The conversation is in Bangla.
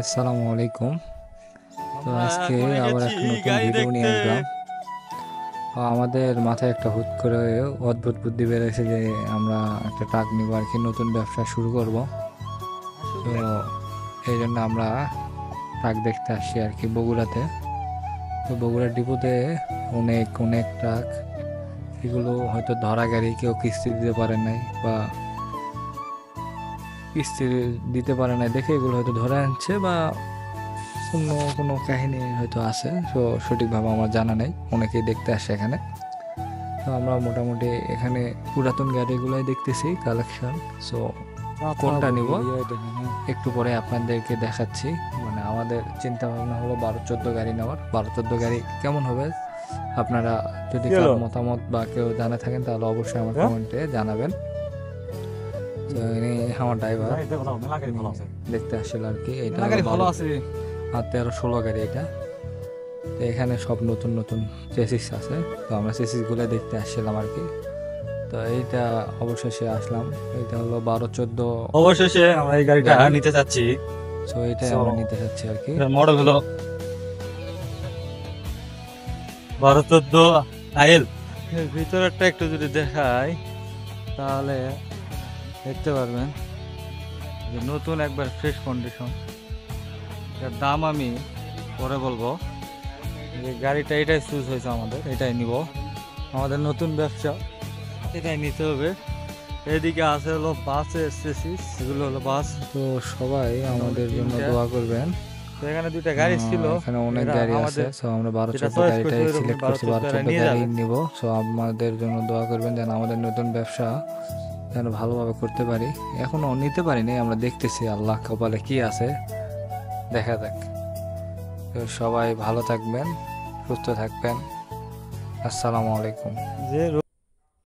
আসসালামু আলাইকুম। তো আমরা আজকে এখন আবার এসেছি একটা নতুন গাড়ি ভিডিও নিয়ে দেখতে। আসলাম। আমাদের মাথায় একটা হুট করে অদ্ভুত বুদ্ধি বেড়েছে যে আমরা একটা ট্রাক নিব আর কি, নতুন ব্যবসা শুরু করব। তো আসলে এই জন্য আমরা ট্রাক দেখতে আসছি আর কি বগুড়াতে। তো বগুড়ার ডিপোতে অনেক অনেক ট্রাক, এগুলো হয়তো ধরা গাড়ি, কেউ কিস্তি দিতে পারে নাই বা কিস্তি দিতে পারে নাই দেখে এগুলো হয়তো ধরে আনছে, বা অন্য কোনো কাহিনী হয়তো আছে। তো সঠিকভাবে আমার জানা নেই, অনেকেই দেখতে আসে এখানে। তো আমরা মোটামুটি এখানে পুরাতন গাড়িগুলোই দেখতেছি কালেকশন। সো কোনটা নিব একটু পরে আপনাদেরকে দেখাচ্ছি। মানে আমাদের চিন্তা ভাবনা হলো 12-14 গাড়ি নেওয়ার। 12-14 গাড়ি কেমন হবে আপনারা যদি কি হলো? কারো মতামত বা কেউ জানা থাকেন তাহলে অবশ্যই আমার হ্যাঁ? কমেন্টে জানাবেন। তো ইনি আমার ড্রাইভার, গাড়িতে ভালো, মেলা গাড়ি ভালো আছে। দেখতে আসছিল আর কি। এটা মেলা হলো গাড়ি ভালো 12 আছে। আর 13-16 গাড়ি এটা। তো এখানে সব নতুন নতুন চেসিস আছে, তো আমরা চেসিসগুলো দেখতে আসছিলাম আর কি। তো এইটা অবশেষে আসলাম। এটা হলো 12-14 অবশেষে আমরা এই গাড়িটা গাড়ি। নিতে চাচ্ছি। সো এটাই সো আমরা নিতে চাচ্ছি আর কি। এটার মডেল হলো 12-14 আইএল। এর ভিতরেরটা একটু যদি দেখাই তাহলে দেখতে পারবেন যে নতুন একবার ফ্রেশ কন্ডিশন। এর দাম আমি পরে বলবো। যে গাড়িটা এটাই চুজ হয়েছে, আমাদের এটাই নিব। আমাদের নতুন ব্যবসা, এটাই নিতে হবে। এদিকে আছে হলো বাসের চেসিস, এগুলো হলো বাস। তো সবাই মোটামুটি আমাদের জন্য তিনটা। দোয়া করবেন। তো এখানে দুইটা গাড়ি ছিল, এখানে অনেক এরা গাড়ি আছে, আমাদের সো আমরা বারো যেটা চোদ্দ চয়েস করছে গাড়িটাই ওইরকমই সিলেক্ট বারো করছি, চোদ্দ বারো এরা চোদ্দ নিয়ে গাড়ি যাবে। নিব। সো আমাদের জন্য দোয়া করবেন যেন আমাদের নতুন ব্যবসা যেন ভালোভাবে করতে পারি। এখনো নিতে পারিনি, আমরা দেখতেছি আল্লাহ কপালে কি আছে, দেখা যাক। তো সবাই ভালো থাকবেন, সুস্থ থাকবেন। আসসালামু আলাইকুম। যে